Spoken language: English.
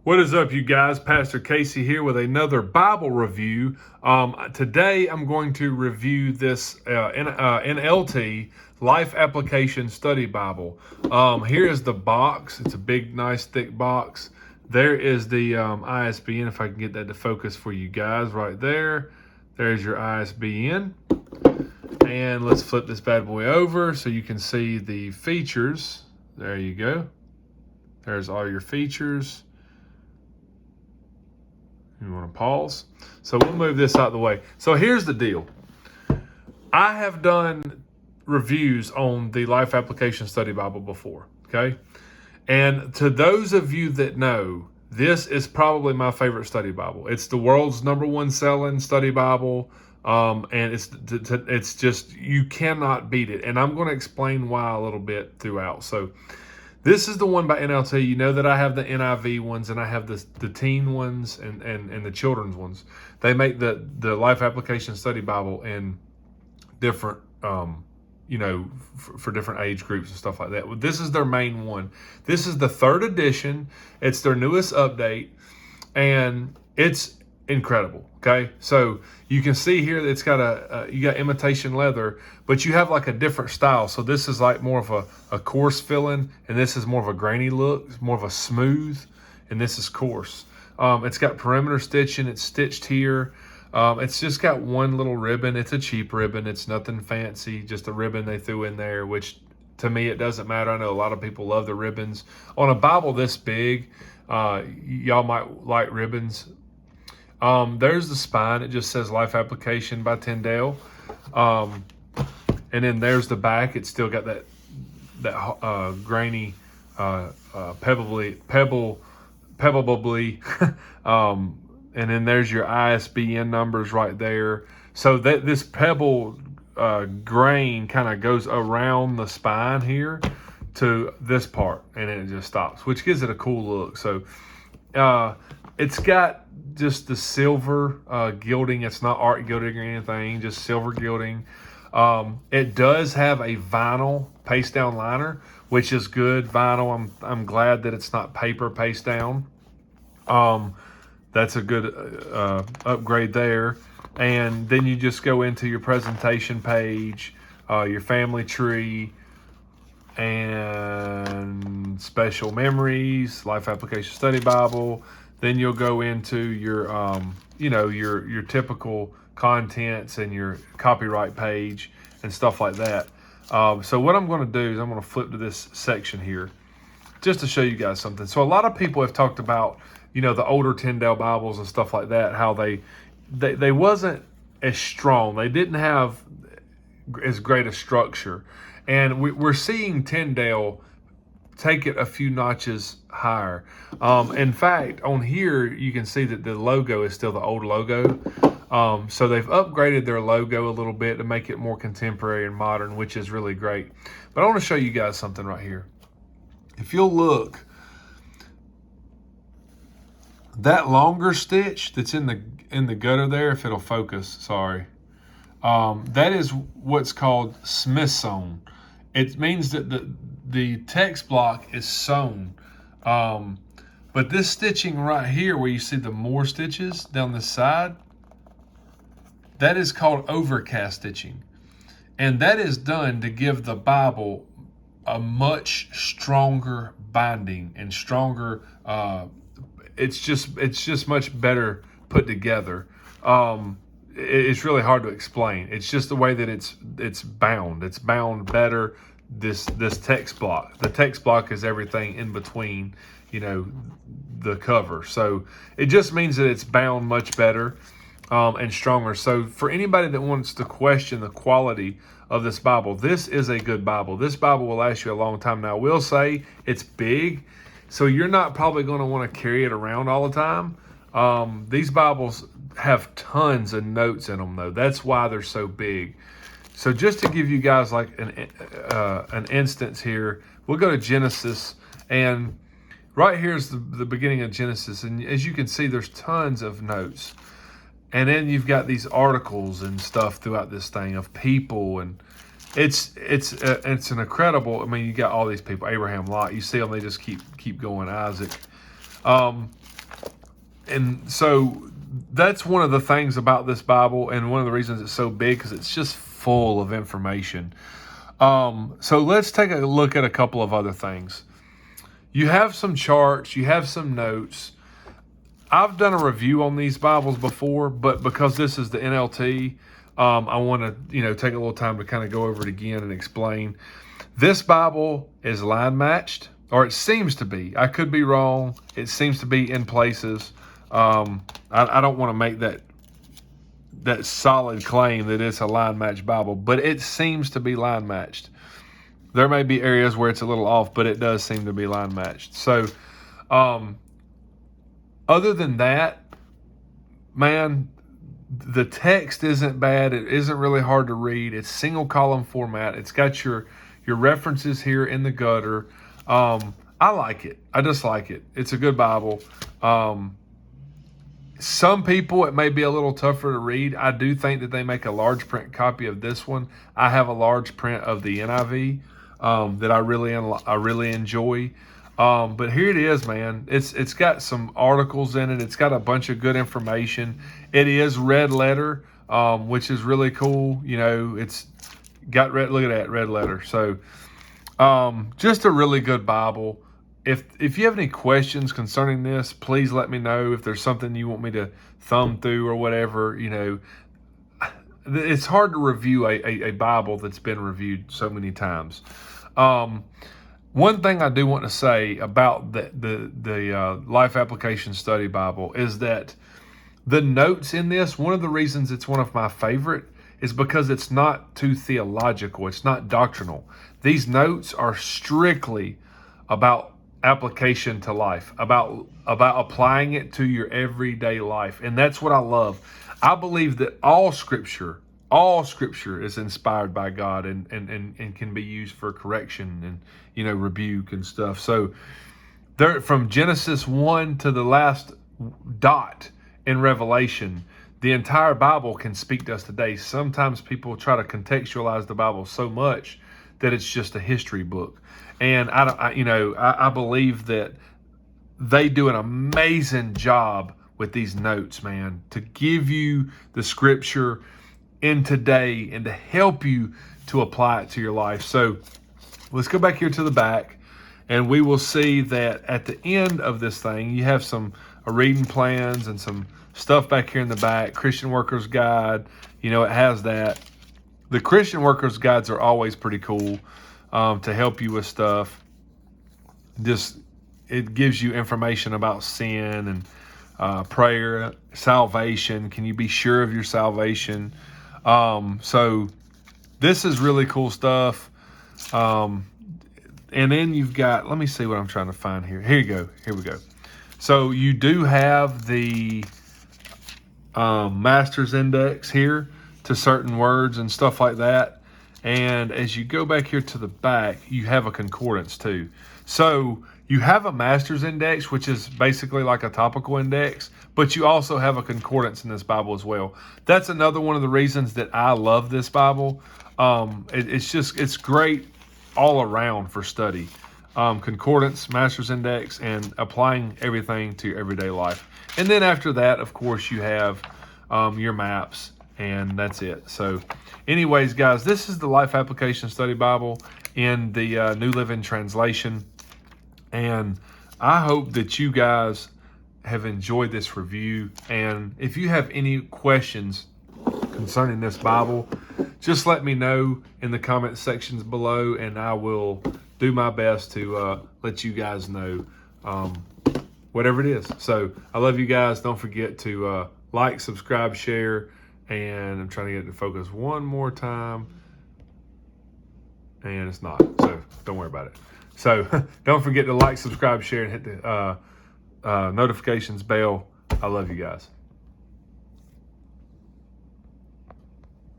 What is up, you guys? Pastor Casey here with another Bible review. Today I'm going to review this NLT Life Application Study Bible. Here is the box. It's a big, nice, thick box. There is the ISBN, if I can get that to focus for you guys right there. There's your ISBN. And let's flip this bad boy over so you can see the features. There you go. There's all your features. You want to pause? So we'll move this out of the way. So here's the deal. I have done reviews on the Life Application Study Bible before, okay? And to those of you that know, this is probably my favorite study Bible. It's the world's #1 selling study Bible, and it's just, you cannot beat it. And I'm going to explain why a little bit throughout. So this is the one by NLT. You know that I have the NIV ones and I have the teen ones and the children's ones. They make the Life Application Study Bible in different, for different age groups and stuff like that. This is their main one. This is the 3rd edition. It's their newest update, and it's incredible. Okay, so you can see here that it's got you got imitation leather, but you have like a different style. So this is like more of a coarse filling, and this is more of a grainy look. It's more of a smooth, and this is coarse. It's got perimeter stitching. It's stitched here. It's just got one little ribbon. It's a cheap ribbon. It's nothing fancy, just a ribbon they threw in there, which to me, it doesn't matter. I know a lot of people love the ribbons. On a Bible this big, y'all might like ribbons. There's the spine. It just says Life Application by Tyndale. And then there's the back. It's still got that grainy, pebbly. And then there's your ISBN numbers right there. So that this pebble grain kind of goes around the spine here to this part, and then it just stops, which gives it a cool look. So it's got just the silver gilding. It's not art gilding or anything, just silver gilding. It does have a vinyl paste down liner, which is good. Vinyl, I'm glad that it's not paper paste down. That's a good upgrade there. And then you just go into your presentation page, your family tree, and special memories, Life Application Study Bible. Then you'll go into your, your typical contents and your copyright page and stuff like that. So what I'm going to do is I'm going to flip to this section here just to show you guys something. So a lot of people have talked about, the older Tyndale Bibles and stuff like that, how they wasn't as strong. They didn't have as great a structure. And we're seeing Tyndale take it a few notches higher. In fact, on here, you can see that the logo is still the old logo. So they've upgraded their logo a little bit to make it more contemporary and modern, which is really great. But I want to show you guys something right here. If you'll look, that longer stitch that's in the gutter there, if it'll focus, sorry, that is what's called Smith sewn. It means that the text block is sewn. But this stitching right here, where you see the more stitches down the side, that is called overcast stitching. And that is done to give the Bible a much stronger binding and stronger, it's just much better put together. It's really hard to explain. It's just the way that it's bound. It's bound better. This text block. The text block is everything in between, the cover. So it just means that it's bound much better and stronger. So for anybody that wants to question the quality of this Bible, this is a good Bible. This Bible will last you a long time. Now, I will say it's big, so you're not probably going to want to carry it around all the time. These Bibles have tons of notes in them, though. That's why they're so big. So just to give you guys like an instance here, we'll go to Genesis, and right here is the beginning of Genesis. And as you can see, there's tons of notes. And then you've got these articles and stuff throughout this thing of people, and it's an incredible. I mean, you got all these people, Abraham, Lot. You see them; they just keep going. Isaac. And so that's one of the things about this Bible, and one of the reasons it's so big, because it's just full of information. So let's take a look at a couple of other things. You have some charts, you have some notes. I've done a review on these Bibles before, but because this is the NLT, I want to, take a little time to kind of go over it again and explain. This Bible is line matched, or it seems to be. I could be wrong. It seems to be in places. I don't want to make that solid claim that it's a line matched Bible, but it seems to be line matched. There may be areas where it's a little off, but it does seem to be line matched. So, other than that, man, the text isn't bad. It isn't really hard to read. It's single column format. It's got your references here in the gutter. I like it. I just like it. It's a good Bible. Some people, it may be a little tougher to read. I do think that they make a large print copy of this one. I have a large print of the NIV that I really enjoy. But here it is, man. It's got some articles in it. It's got a bunch of good information. It is red letter, which is really cool. It's got red. Look at that red letter. So, just a really good Bible. If you have any questions concerning this, please let me know. If there's something you want me to thumb through or whatever, it's hard to review a Bible that's been reviewed so many times. One thing I do want to say about the Life Application Study Bible is that the notes in this, one of the reasons it's one of my favorite is because it's not too theological. It's not doctrinal. These notes are strictly about application to life, about applying it to your everyday life. And that's what I love. I believe that all scripture is inspired by God and can be used for correction and, rebuke and stuff. So there, from Genesis 1 to the last dot in Revelation, the entire Bible can speak to us today. Sometimes people try to contextualize the Bible so much that it's just a history book. And I believe that they do an amazing job with these notes, man, to give you the scripture in today and to help you to apply it to your life. So let's go back here to the back, and we will see that at the end of this thing, you have some reading plans and some stuff back here in the back. Christian Workers Guide, it has that. The Christian Workers Guides are always pretty cool. To help you with stuff. It gives you information about sin and prayer, salvation. Can you be sure of your salvation? So this is really cool stuff. And then you've got, let me see what I'm trying to find here. Here you go. Here we go. So you do have the master's index here to certain words and stuff like that. And as you go back here to the back, you have a concordance too. So you have a master's index, which is basically like a topical index, but you also have a concordance in this Bible as well. That's another one of the reasons that I love this Bible. It's great all around for study. Concordance, master's index, and applying everything to your everyday life. And then after that, of course, you have your maps, and that's it. So anyways, guys, this is the Life Application Study Bible in the New Living Translation. And I hope that you guys have enjoyed this review. And if you have any questions concerning this Bible, just let me know in the comment sections below, and I will do my best to let you guys know whatever it is. So I love you guys. Don't forget to like, subscribe, share, and I'm trying to get it to focus one more time, and it's not, so don't worry about it. So don't forget to like, subscribe, share, and hit the notifications bell. I love you guys.